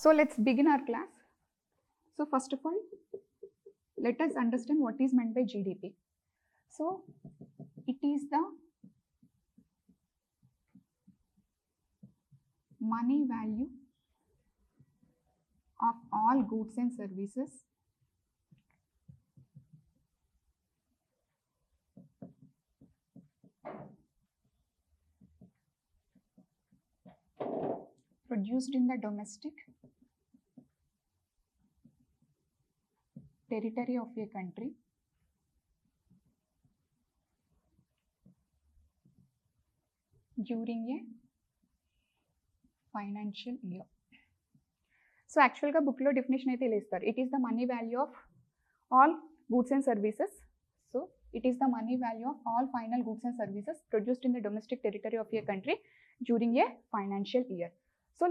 So let's begin our class. So first of all, let us understand what is meant by GDP. So it is the money value of all goods and services produced in the domestic territory of a country during a financial year. So actual ga book lo definition aithe ila istaru. It is the money value of all goods and services. So it is the money value of all final goods and services produced in the domestic territory of a country during a financial year. So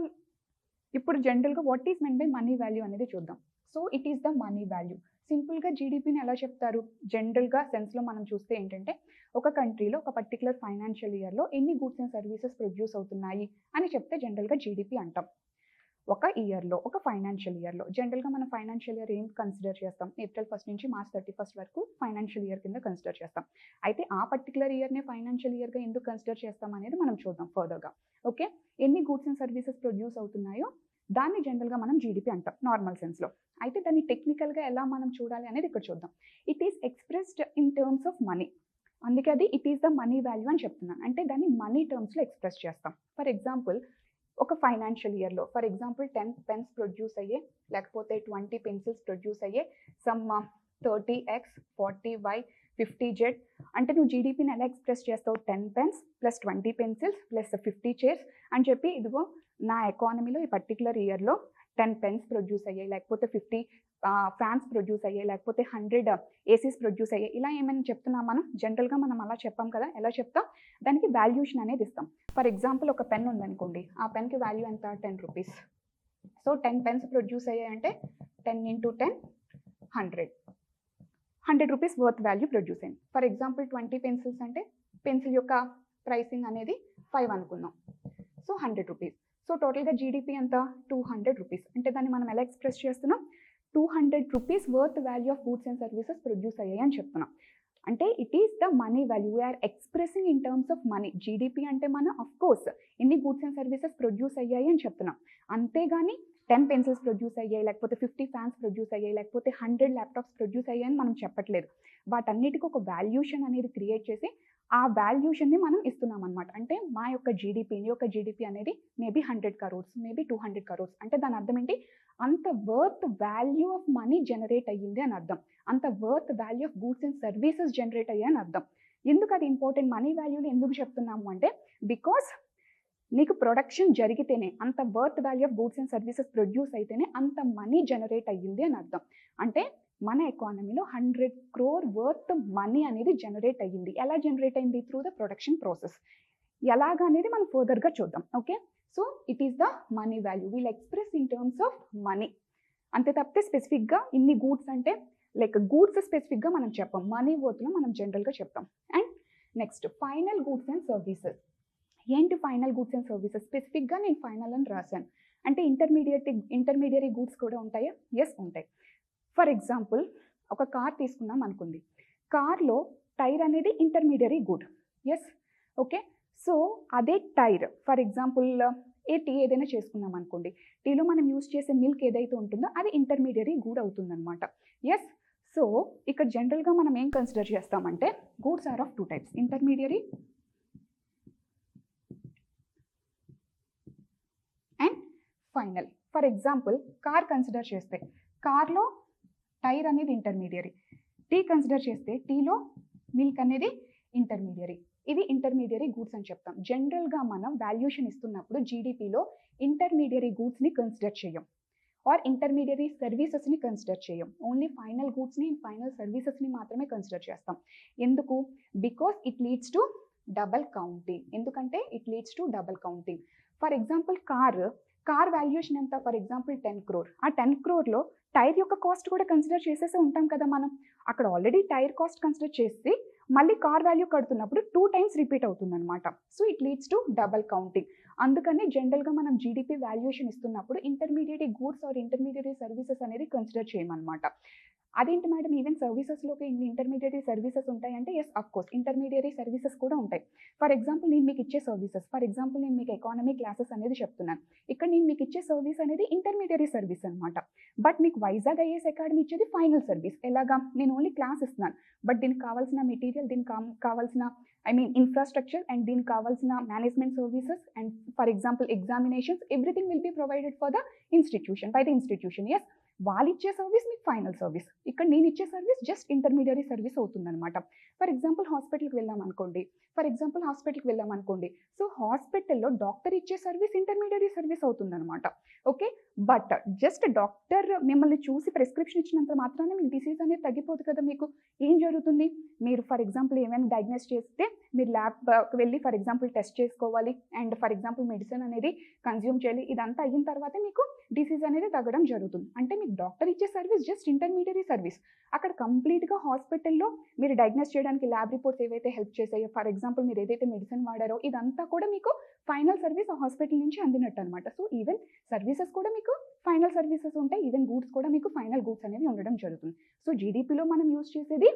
ఇప్పుడు జనరల్గా what is men by money value అనేది చూద్దాం. So it is the money value. సింపుల్గా జీడిపిని ఎలా చెప్తారు? జనరల్గా సెన్స్లో మనం చూస్తే ఏంటంటే ఒక కంట్రీలో ఒక పర్టికులర్ ఫైనాన్షియల్ ఇయర్లో ఎన్ని గూడ్స్ అండ్ సర్వీసెస్ ప్రొడ్యూస్ అవుతున్నాయి అని చెప్తే జనరల్గా జీడిపి అంటాం. ఒక ఇయర్లో, ఒక ఫైనాన్షియల్ ఇయర్లో జనరల్గా మనం ఫైనాన్షియల్ ఇయర్ ఏం కన్సిడర్ చేస్తాం? April 1 నుంచి March 31 వరకు ఫైనాన్షియల్ ఇయర్ కింద కన్సిడర్ చేస్తాం. అయితే ఆ పర్టికులర్ ఇయర్నే ఫైనాన్షియల్ ఇయర్గా ఎందుకు కన్సిడర్ చేస్తాం అనేది మనం చూద్దాం ఫర్దర్గా. ఓకే, ఎన్ని గూడ్స్ అండ్ సర్వీసెస్ ప్రొడ్యూస్ అవుతున్నాయో దాన్ని జనరల్గా మనం జీడిపి అంటాం నార్మల్ సెన్స్లో. అయితే దాన్ని టెక్నికల్గా ఎలా మనం చూడాలి అనేది ఇక్కడ చూద్దాం. It is expressed in terms of money. అందుకే అది it is the money value అని చెప్తున్నాను. అంటే దాన్ని మనీ టర్మ్స్లో ఎక్స్ప్రెస్ చేస్తాం. ఫర్ ఎగ్జాంపుల్ ఒక ఫైనాన్షియల్ ఇయర్లో ఫర్ ఎగ్జాంపుల్ 10 పెన్స్ ప్రొడ్యూస్ అయ్యే, లేకపోతే 20 పెన్సిల్స్ ప్రొడ్యూస్ అయ్యే, సమ్ 30x 40y 50z అంటే నువ్వు జీడిపిని ఎలా ఎక్స్ప్రెస్ చేస్తావు? 10 pens plus 20 pencils plus 50 chairs అని చెప్పి, ఇదిగో నా ఎకానమీలో ఈ పర్టికులర్ ఇయర్లో 10 పెన్స్ ప్రొడ్యూస్ అయ్యాయి, లేకపోతే 50 ఫ్యాన్స్ ప్రొడ్యూస్ అయ్యాయి, లేకపోతే 100 ఏసీస్ ప్రొడ్యూస్ అయ్యాయి. ఇలా ఏమైనా చెప్తున్నాం మనం? జనరల్గా మనం అలా చెప్పాం కదా. ఎలా చెప్తాం? దానికి వాల్యూషన్ అనేది ఇస్తాం. ఫర్ ఎగ్జాంపుల్ ఒక పెన్ ఉందనుకోండి, ఆ పెన్కి వాల్యూ ఎంత? 10 రూపీస్. సో 10 పెన్స్ ప్రొడ్యూస్ అయ్యాయంటే 10 × 10 100 రూపీస్ వర్త్ వాల్యూ ప్రొడ్యూస్ అయింది. ఫర్ ఎగ్జాంపుల్ 20 పెన్సిల్స్ అంటే పెన్సిల్ యొక్క ప్రైసింగ్ అనేది 5 అనుకుందాం. So 100 rupees. సో టోటల్గా జీడిపి ఎంత? 200 రూపీస్. అంటే దాన్ని మనం ఎలా ఎక్స్ప్రెస్ చేస్తున్నాం? 200 rupees worth value of goods and services produce అయ్యాయి అని చెప్తున్నాం. అంటే it is the money value. We are expressing in terms of money. GDP అంటే మనం అఫ్ కోర్స్ ఎన్ని గూడ్స్ అండ్ సర్వీసెస్ ప్రొడ్యూస్ అయ్యాయి అని చెప్తున్నాం. అంతేగాని 10 పెన్సిల్స్ ప్రొడ్యూస్ అయ్యాయి, లేకపోతే 50 ఫ్యాన్స్ ప్రొడ్యూస్ అయ్యాయి, లేకపోతే 100 ల్యాప్టాప్స్ ప్రొడ్యూస్ అయ్యాయని మనం చెప్పట్లేదు. వాటన్నిటికీ ఒక వాల్యూషన్ అనేది క్రియేట్ చేసి ఆ వాల్యూషన్ని మనం ఇస్తున్నాం అనమాట. అంటే మా యొక్క జీడిపి, నీ యొక్క జీడిపి అనేది మేబీ 100 crores, మేబీ 200 crores. అంటే దాని అర్థం ఏంటి? అంత worth value of money generate అయ్యింది అని అర్థం. అంత worth value of goods and services generate అయ్యాయి అని అర్థం. ఎందుకు అది ఇంపార్టెంట్? మనీ వాల్యూని ఎందుకు చెప్తున్నాము అంటే బికాస్ నీకు ప్రొడక్షన్ జరిగితేనే, అంత worth value of goods and services produce అయితేనే అంత మనీ జనరేట్ అయ్యింది అని అర్థం. అంటే మన ఎకానమీలో 100 crore వర్త్ మనీ అనేది జనరేట్ అయ్యింది. ఎలా జనరేట్ అయింది? Through the production process. ఎలాగా అనేది మనం ఫర్దర్గా చూద్దాం. Okay, so it is the money value. We'll express in terms of money. అంతే తప్పితే స్పెసిఫిక్గా ఇన్ని గూడ్స్ అంటే లైక్ గూడ్స్ స్పెసిఫిక్గా మనం చెప్పాం. మనీ వర్త్లో మనం జనరల్గా చెప్తాం. And next final goods and services. ఏంటి ఫైనల్ గూడ్స్ అండ్ సర్వీసెస్? స్పెసిఫిక్గా నేను ఫైనల్ అని రాశాను. అంటే ఇంటర్మీడియరీ గూడ్స్ కూడా ఉంటాయా? ఎస్, ఉంటాయి. ఫర్ ఎగ్జాంపుల్ ఒక కార్ తీసుకున్నాం అనుకుంది. కార్లో టైర్ అనేది intermediary good. Yes, okay. So అదే టైర్ ఫర్ ఎగ్జాంపుల్ టీ ఏదైనా చేసుకున్నాం అనుకోండి, టీలో మనం యూజ్ చేసే మిల్క్ ఏదైతే ఉంటుందో అది ఇంటర్మీడియరీ గుడ్ అవుతుందన్నమాట. ఎస్, సో ఇక్కడ జనరల్గా మనం ఏం కన్సిడర్ చేస్తామంటే goods are of 2 types, intermediary and final. For example car consider చేస్తే కార్లో టైర్ అనేది ఇంటర్మీడియరీ, టీ కన్సిడర్ చేస్తే టీలో మిల్క్ అనేది ఇంటర్మీడియరీ. ఇది ఇంటర్మీడియరీ గూడ్స్ అని చెప్తాం. జనరల్గా మనం వాల్యూషన్ ఇస్తున్నప్పుడు జీడిపిలో ఇంటర్మీడియరీ గూడ్స్ని కన్సిడర్ చేయం, ఆర్ ఇంటర్మీడియరీ సర్వీసెస్ని కన్సిడర్ చేయం. ఓన్లీ ఫైనల్ గూడ్స్ని, ఫైనల్ సర్వీసెస్ని మాత్రమే కన్సిడర్ చేస్తాం. ఎందుకు? Because it leads to double counting. ఎందుకంటే it leads to double counting. For example car valuation ఎంత? For example 10 crore. ఆ 10 crore టైర్ యొక్క కాస్ట్ కూడా కన్సిడర్ చేసేసి ఉంటాం కదా మనం. అక్కడ ఆల్రెడీ టైర్ కాస్ట్ కన్సిడర్ చేసి మళ్ళీ కార్ వాల్యూ కడుతున్నప్పుడు 2 టైమ్స్ రిపీట్ అవుతుందన్నమాట. So it leads to double counting. అందుకని జనరల్గా మనం జీడిపి వాల్యుయేషన్ ఇస్తున్నప్పుడు intermediate goods or intermediate services అనేది కన్సిడర్ చేయమన్నమాట. అదేంటి మేడం ఈవెన్ సర్వీసెస్లోకి ఇన్ని ఇంటర్మీడియట్ సర్వీసెస్ ఉంటాయంటే yes of course intermediate services కూడా ఉంటాయి. ఫర్ ఎగ్జాంపుల్ నేను మీకు ఇచ్చే సర్వీసెస్, ఫర్ ఎగ్జాంపుల్ నేను మీకు ఎకానమీ క్లాసెస్ అనేది చెప్తున్నాను. ఇక్కడ నేను మీకు ఇచ్చే సర్వీస్ అనేది ఇంటర్మీడియట్ సర్వీస్ అనమాట. బట్ మీకు వైజాగ్ ఐఏఎస్ అకాడమీ ఇచ్చేది ఫైనల్ సర్వీస్. ఎలాగా, నేను ఓన్లీ క్లాస్ ఇస్తున్నాను, బట్ దీనికి కావాల్సిన మెటీరియల్, దీనికి కావాల్సిన ఇన్ఫ్రాస్ట్రక్చర్ అండ్ దీనికి కావాల్సిన management services and for example examinations, everything will be provided for the institution by the institution. Yes, వాళ్ళు ఇచ్చే సర్వీస్ మీకు ఫైనల్ సర్వీస్. ఇక్కడ నేను ఇచ్చే సర్వీస్ జస్ట్ ఇంటర్మీడియట్ సర్వీస్ అవుతుందన్నమాట. ఫర్ ఎగ్జాంపుల్ హాస్పిటల్కి వెళ్ళాం అనుకోండి, సో హాస్పిటల్లో డాక్టర్ ఇచ్చే సర్వీస్ ఇంటర్మీడియట్ సర్వీస్ అవుతుందన్నమాట. ఓకే, బట్ జస్ట్ డాక్టర్ మిమ్మల్ని చూసి ప్రిస్క్రిప్షన్ ఇచ్చినంత మాత్రాన మీకు డిసీజ్ అనేది తగ్గిపోదు కదా. మీకు ఏం జరుగుతుంది, మీరు ఫర్ ఎగ్జాంపుల్ ఏమైనా డయాగ్నోస్ చేస్తే మీరు ల్యాబ్కి వెళ్ళి ఫర్ ఎగ్జాంపుల్ టెస్ట్ చేసుకోవాలి అండ్ ఫర్ ఎగ్జాంపుల్ మెడిసిన్ అనేది కన్జ్యూమ్ చేయాలి. ఇదంతా అయిన తర్వాతే మీకు డిసీజ్ అనేది తగ్గడం జరుగుతుంది. అంటే మీకు డాక్టర్ ఇచ్చే సర్వీస్ జస్ట్ ఇంటర్మీడియట్ సర్వీస్. అక్కడ కంప్లీట్గా హాస్పిటల్లో మీరు డయాగ్నోస్ చేయడానికి ల్యాబ్ రిపోర్ట్స్ ఏవైతే హెల్ప్ చేసాయో, ఫర్ ఎగ్జాంపుల్ మీరు ఏదైతే మెడిసిన్ వాడారో ఇదంతా కూడా మీకు ఫైనల్ సర్వీస్ ఆ హాస్పిటల్ నుంచి అందినట్టు అనమాట. సో ఈవెన్ సర్వీసెస్ కూడా మీకు ఫైనల్ సర్వీసెస్ ఉంటాయి, ఈవెన్ గూడ్స్ కూడా మీకు ఫైనల్ గూడ్స్ అనేవి ఉండడం జరుగుతుంది. సో జీడిపిలో మనం యూజ్ చేసేది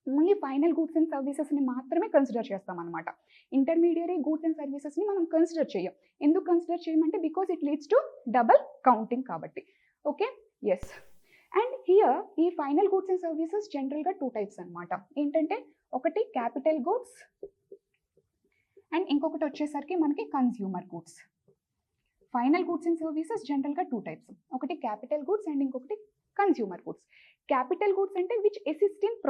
ఓన్లీ ఫైనల్ గూడ్స్ అండ్ సర్వీసెస్ని మాత్రమే కన్సిడర్ చేస్తాం అనమాట. ఇంటర్మీడియట్ గూడ్స్ అండ్ సర్వీసెస్ని మనం కన్సిడర్ చేయం. ఎందుకు కన్సిడర్ చేయమంటే because it leads to double counting కాబట్టి. Okay, yes. అండ్ హియర్ ఈ ఫైనల్ గూడ్స్ అండ్ సర్వీసెస్ జనరల్గా 2 టైప్స్ అనమాట. ఏంటంటే ఒకటి క్యాపిటల్ గూడ్స్ అండ్ ఇంకొకటి వచ్చేసరికి మనకి consumer goods. Final goods and services జనరల్గా 2 టైప్స్, ఒకటి క్యాపిటల్ గూడ్స్ అండ్ ఇంకొకటి కన్జ్యూమర్ గూడ్స్. క్యాపిటల్ గూడ్స్ అంటే విచ్ అసిస్ట్ ఇన్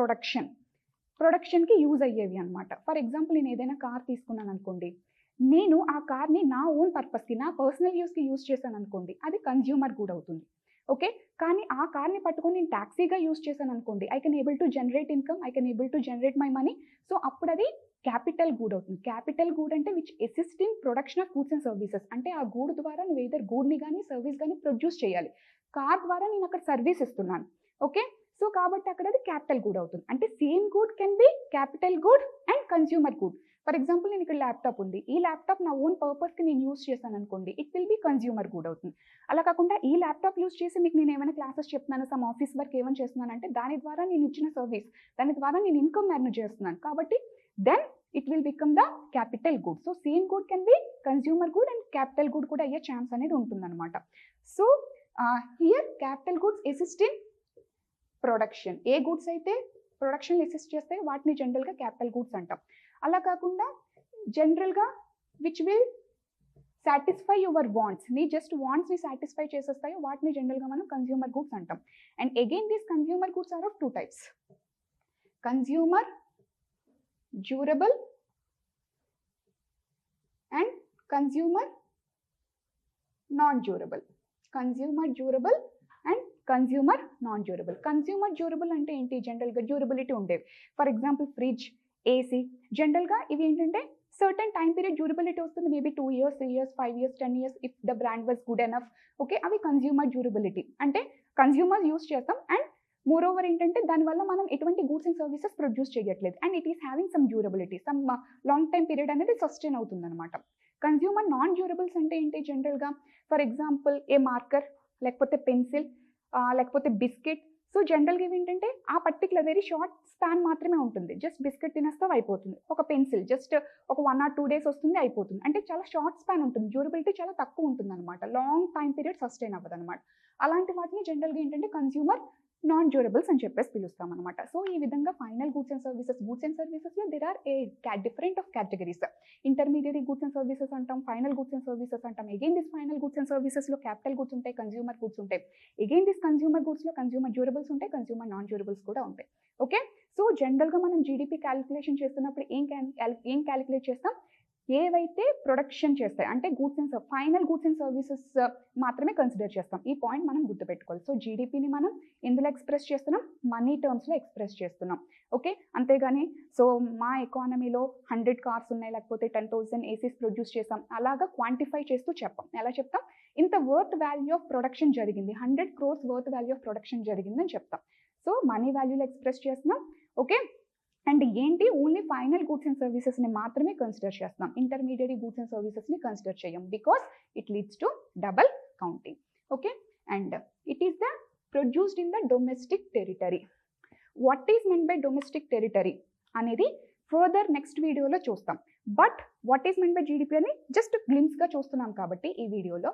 ప్రొడక్షన్కి యూజ్ అయ్యేవి అనమాట. ఫర్ ఎగ్జాంపుల్ నేను ఏదైనా కార్ తీసుకున్నాను అనుకోండి, నేను ఆ కార్ని నా ఓన్ పర్పస్కి, నా పర్సనల్ యూస్కి యూజ్ చేశాను అనుకోండి, అది కన్జ్యూమర్ గూడ్ అవుతుంది. ఓకే, కానీ ఆ కార్ని పట్టుకొని నేను ట్యాక్సీగా యూజ్ చేశాను అనుకోండి, I can able to generate income, I can able to generate my money. So అప్పుడు అది క్యాపిటల్ గూడ్ అవుతుంది. క్యాపిటల్ గూడ్ అంటే which assist in production of goods and services. అంటే ఆ గూడ్ ద్వారా నువ్వు ఏదర్ గూడ్ని కానీ సర్వీస్ కానీ ప్రొడ్యూస్ చేయాలి. కార్ ద్వారా నేను అక్కడ సర్వీస్ ఇస్తున్నాను. ఓకే, సో కాబట్టి అక్కడ అది క్యాపిటల్ గూడ్ అవుతుంది. అంటే same good can be capital good and consumer good. For example నేను ఇక్కడ ల్యాప్టాప్ ఉంది, ఈ ల్యాప్టాప్ నా ఓన్ పర్పస్కి నేను యూజ్ చేశాను అనుకోండి, ఇట్ విల్ బి కన్జ్యూమర్ గూడ్ అవుతుంది. అలా కాకుండా ఈ ల్యాప్టాప్ యూజ్ చేసి మీకు నేను ఏమైనా క్లాసెస్ చెప్తున్నాను, సమ్ ఆఫీస్ వర్క్ ఏమైనా చేస్తున్నాను అంటే దాని ద్వారా నేను ఇచ్చిన సర్వీస్, దాని ద్వారా నేను ఇన్కమ్ ఎర్న్ చేస్తున్నాను కాబట్టి then it will become the capital good. So same good can be consumer good and capital good కూడా అయ్యే ఛాన్స్ అనేది ఉంటుందన్నమాట. So here capital goods assist in production. ఏ గుడ్స్ అయితే ప్రొడక్షన్ అసిస్ట్ చేస్తే వాటిని జనరల్గా క్యాపిటల్ గుడ్స్ అంటాం. అలా కాకుండా జనరల్గా which will satisfy your wants, నీ జస్ట్ వాంట్స్ని సాటిస్ఫై చేసేస్తాయో వాటిని జనరల్గా మనం కన్జ్యూమర్ గుడ్స్ అంటాం. And again these consumer goods are of 2 types, consumer durable and consumer non durable. Consumer durable and consumer non durable. Consumer durable అంటే ఏంటి, జనరల్గా డ్యూరబిలిటీ ఉండేవి. ఫర్ ఎగ్జాంపుల్ ఫ్రిడ్జ్, ఏసీ, జనరల్గా ఇవి ఏంటంటే సర్టన్ టైం పీరియడ్ డ్యూరబిలిటీ వస్తుంది, maybe 2 years, 3 years, 5 years, 10 years if the brand was good enough. Okay, అవి consumer durability అంటే కన్జ్యూమర్ యూస్ చేస్తాం అండ్ మోర్ ఓవర్ ఏంటంటే దానివల్ల మనం ఎటువంటి గూడ్స్ అండ్ సర్వీసెస్ ప్రొడ్యూస్ చేయట్లేదు and it is having some durability, some long time period అనేది sustain అవుతుంది అనమాట. కన్జ్యూమర్ నాన్ డ్యూరబుల్స్ అంటే ఏంటి, జనరల్గా ఫర్ ఎగ్జాంపుల్ ఏ మార్కర్, లేకపోతే పెన్సిల్, లేకపోతే బిస్కెట్. సో జనరల్గా ఇవి ఏంటంటే ఆ పర్టికులర్ వెరీ షార్ట్ స్పాన్ మాత్రమే ఉంటుంది, జస్ట్ బిస్కెట్ తినేస్తావు అయిపోతుంది. ఒక పెన్సిల్ జస్ట్ ఒక 1 or 2 days వస్తుంది అయిపోతుంది, అంటే చాలా షార్ట్ స్పాన్ ఉంటుంది, డ్యూరబిలిటీ చాలా తక్కువ ఉంటుంది అనమాట, లాంగ్ టైం పీరియడ్ సస్టైన్ అవ్వదు అనమాట. అలాంటి వాటిని జనరల్గా ఏంటంటే కన్జ్యూమర్ నాన్ డ్యూరబుల్స్ అని చెప్పేసి పిలుస్తాం అనమాట. సో ఈ విధంగా ఫైనల్ గూడ్స్ అండ్ సర్వీసెస్లో there are a different of categories. Intermediate goods and services అంటాం, ఫైనల్ గూడ్స్ అండ్ సర్వీసెస్ అంటాం. Again this final goods and సర్వీసెస్లో క్యాపిటల్ గూడ్స్ ఉంటాయి, కన్జ్యూమర్ గూడ్స్ ఉంటాయి. అగైన్ దిస్ కన్జ్యూమర్ గూడ్స్లో కన్జ్యూమర్ డ్యూరబుల్స్ ఉంటాయి, consumer non durables కూడా ఉంటాయి. Okay, so జనరల్గా మనం జీడిపి క్యాలిక్యులేషన్ చేస్తున్నప్పుడు ఏం క్యాలిక్యులేట్ చేస్తాం, ఏవైతే ప్రొడక్షన్ చేస్తాయి అంటే goods and final goods and services మాత్రమే కన్సిడర్ చేస్తాం. ఈ పాయింట్ మనం గుర్తుపెట్టుకోవాలి. సో జీడిపిని మనం ఎందులో ఎక్స్ప్రెస్ చేస్తున్నాం, మనీ టర్మ్స్లో ఎక్స్ప్రెస్ చేస్తున్నాం. ఓకే, అంతేగాని సో మా ఎకానమీలో 100 cars ఉన్నాయి, లేకపోతే 10,000 ఏసీస్ ప్రొడ్యూస్ చేస్తాం అలాగా క్వాంటిఫై చేస్తూ చెప్పాం. ఎలా చెప్తాం, ఇంత వర్త్ వాల్యూ ఆఫ్ ప్రొడక్షన్ జరిగింది, 100 crores worth value of production జరిగిందని చెప్తాం. సో మనీ వాల్యూలో ఎక్స్ప్రెస్ చేస్తున్నాం. ఓకే, అండ్ ఏంటి ఓన్లీ ఫైనల్ గూడ్స్ అండ్ సర్వీసెస్ని మాత్రమే కన్సిడర్ చేస్తాం, ఇంటర్మీడియట్ గూడ్స్ అండ్ సర్వీసెస్ని కన్సిడర్ చేయం because it leads to double counting. Okay, and it is the produced in the domestic territory. What is men by domestic territory అనేది further next వీడియోలో చూస్తాం. But what is men by GDP అని just గ్లిమ్స్గా చూస్తున్నాం కాబట్టి ఈ వీడియోలో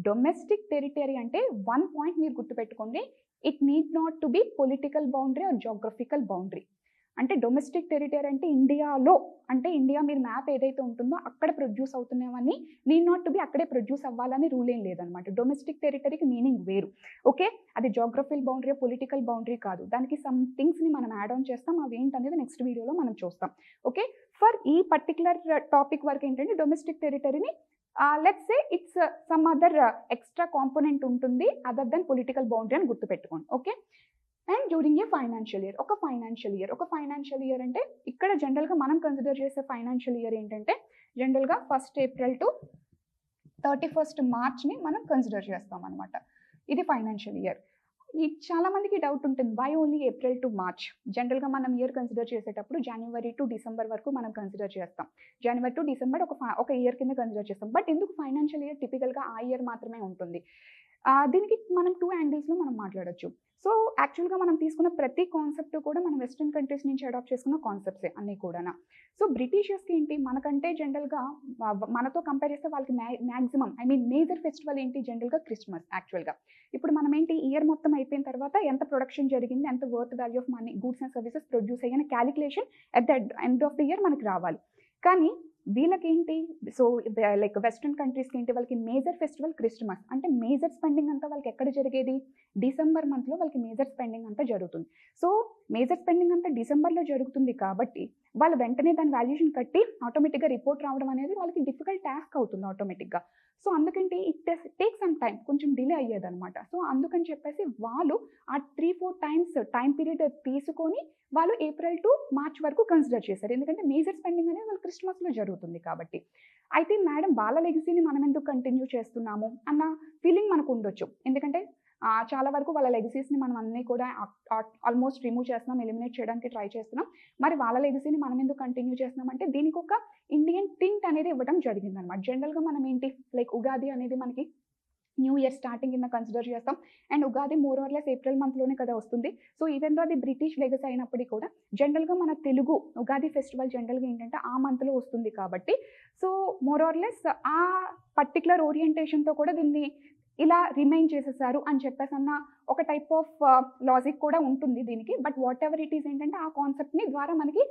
domestic territory అంటే one point మీరు గుర్తుపెట్టుకోండి, it need not to be political boundary or geographical boundary. అంటే డొమెస్టిక్ టెరిటరీ అంటే ఇండియాలో, అంటే ఇండియా మీరు మ్యాప్ ఏదైతే ఉంటుందో అక్కడ ప్రొడ్యూస్ అవుతున్నామని, నీడ్ నాట్ టు బి అక్కడే ప్రొడ్యూస్ అవ్వాలని రూల్ ఏం లేదనమాట. డొమెస్టిక్ టెరిటరీకి మీనింగ్ వేరు. ఓకే, అది జోగ్రఫికల్ బౌండరీ పొలిటికల్ బౌండరీ కాదు, దానికి సమ్ థింగ్స్ని మనం యాడ్ ఆన్ చేస్తాం, అవి ఏంటనేది నెక్స్ట్ వీడియోలో మనం చూస్తాం. ఓకే, ఫర్ ఈ పర్టికులర్ టాపిక్ వరకు ఏంటంటే డొమెస్టిక్ టెరిటరీని let's say it's some other extra component ఉంటుంది అదర్ దెన్ పొలిటికల్ బౌండరీ అని గుర్తుపెట్టుకోండి. Okay, and during a financial year, ఒక ఫైనాన్షియల్ ఇయర్ అంటే ఇక్కడ జనరల్గా మనం కన్సిడర్ చేసే ఫైనాన్షియల్ ఇయర్ ఏంటంటే జనరల్గా 1st April to 31st Marchని మనం కన్సిడర్ చేస్తాం అనమాట. ఇది ఫైనాన్షియల్ ఇయర్. ఈ చాలా మందికి డౌట్ ఉంటుంది, why only April to March? జనరల్గా మనం ఇయర్ కన్సిడర్ చేసేటప్పుడు January to December వరకు మనం కన్సిడర్ చేస్తాం. January to December ఒక ఇయర్ కింద కన్సిడర్ చేస్తాం. బట్ ఎందుకు ఫైనాన్షియల్ ఇయర్ టిపికల్గా ఆ ఇయర్ మాత్రమే ఉంటుంది? దీనికి మనం 2 యాంగిల్స్లో మనం మాట్లాడొచ్చు. సో యాక్చువల్గా మనం తీసుకున్న ప్రతి కాన్సెప్ట్ కూడా మనం వెస్ట్రన్ కంట్రీస్ నుంచి అడాప్ట్ చేసుకున్న కాన్సెప్ట్సే అన్నీ కూడా. సో బ్రిటిషర్స్కి ఏంటి, మనకంటే జనరల్గా మనతో కంపేర్ చేస్తే వాళ్ళకి మ్యాక్సిమం మేజర్ ఫెస్టివల్ ఏంటి జనరల్గా క్రిస్మస్. యాక్చువల్గా ఇప్పుడు మనం ఏంటి ఇయర్ మొత్తం అయిపోయిన తర్వాత ఎంత ప్రొడక్షన్ జరిగింది, ఎంత worth value of money goods and services produce అయ్యని calculation at the end of the year మనకి రావాలి. కానీ వీళ్ళకేంటి, సో లైక్ వెస్ట్రన్ కంట్రీస్కి ఏంటి, వాళ్ళకి మేజర్ ఫెస్టివల్ క్రిస్మస్. అంటే మేజర్ స్పెండింగ్ అంతా వాళ్ళకి ఎక్కడ జరిగేది, డిసెంబర్ మంత్లో వాళ్ళకి మేజర్ స్పెండింగ్ అంతా జరుగుతుంది. సో మేజర్ స్పెండింగ్ అంతా డిసెంబర్లో జరుగుతుంది కాబట్టి వాళ్ళు వెంటనే దాని వాల్యుయేషన్ కట్టి ఆటోమేటిక్గా రిపోర్ట్ రావడం అనేది వాళ్ళకి డిఫికల్ట్ టాస్క్ అవుతుంది ఆటోమేటిక్గా. సో అందుకంటే ఇట్ టేక్ సమ్ టైం, కొంచెం డిలే అయ్యేదన్నమాట. సో అందుకని చెప్పేసి వాళ్ళు ఆ 3-4 times టైం పీరియడ్ తీసుకొని వాళ్ళు April to March వరకు కన్సిడర్ చేశారు. ఎందుకంటే మేజర్ స్పెండింగ్ అనేది వాళ్ళు క్రిస్మస్లో జరుగుతుంది కాబట్టి. అయితే మేడం వాళ్ళ లెగసీని మనం ఎందుకు కంటిన్యూ చేస్తున్నాము అన్న ఫీలింగ్ మనకు ఉండొచ్చు. ఎందుకంటే చాలా వరకు వాళ్ళ లెగసీస్ని మనం అన్నీ కూడా ఆల్మోస్ట్ రిమూవ్ చేస్తున్నాం, ఎలిమినేట్ చేయడానికి ట్రై చేస్తున్నాం. మరి వాళ్ళ లెగసీని మనం ఎందుకు కంటిన్యూ చేస్తున్నాం అంటే దీనికి ఒక ఇండియన్ టింట్ అనేది ఇవ్వడం జరిగిందనమాట. జనరల్గా మనం ఏంటి లైక్ ఉగాది అనేది మనకి న్యూ ఇయర్ స్టార్టింగ్ కింద కన్సిడర్ చేస్తాం. And Ugadi more or less April మంత్లోనే కదా వస్తుంది. సో ఈవెన్ దో అది బ్రిటిష్ లెగసీ అయినప్పటికీ కూడా జనరల్గా మన తెలుగు ఉగాది ఫెస్టివల్ జనరల్గా ఏంటంటే ఆ మంత్లో వస్తుంది కాబట్టి సో మోర్ ఆర్ లెస్ ఆ పర్టికులర్ ఓరియంటేషన్తో కూడా దీన్ని ఇలా రిమైన్ చేసేసారు అని చెప్పేసి అన్న ఒక టైప్ ఆఫ్ లాజిక్ కూడా ఉంటుంది దీనికి. But what ever it is ఏంటంటే ఆ కాన్సెప్ట్ని ద్వారా మనకి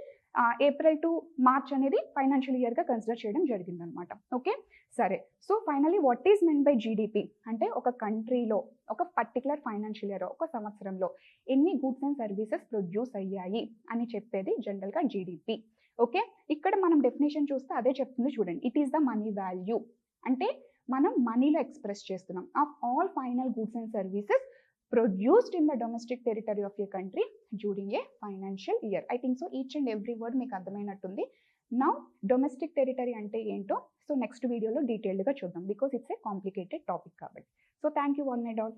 April to March అనేది ఫైనాన్షియల్ ఇయర్గా కన్సిడర్ చేయడం జరిగిందనమాట. ఓకే, సరే. So finally what is men by GDP అంటే ఒక కంట్రీలో ఒక పర్టికులర్ ఫైనాన్షియల్ ఇయర్ ఒక సంవత్సరంలో ఎన్ని గూడ్స్ అండ్ సర్వీసెస్ ప్రొడ్యూస్ అయ్యాయి అని చెప్పేది జనరల్గా జీడిపి. ఓకే, ఇక్కడ మనం డెఫినేషన్ చూస్తే అదే చెప్తుంది చూడండి. It is the money value, అంటే మనం మనీలో ఎక్స్ప్రెస్ చేస్తున్నాం of all final goods and services produced in the domestic territory of a country during a financial year. I think so each and every word మీకు అర్థమైనట్టుంది. Now domestic territory అంటే ఏంటో so next వీడియోలో డీటెయిల్డ్గా చూద్దాం because it's a complicated topic కాబట్టి. So thank you one and all.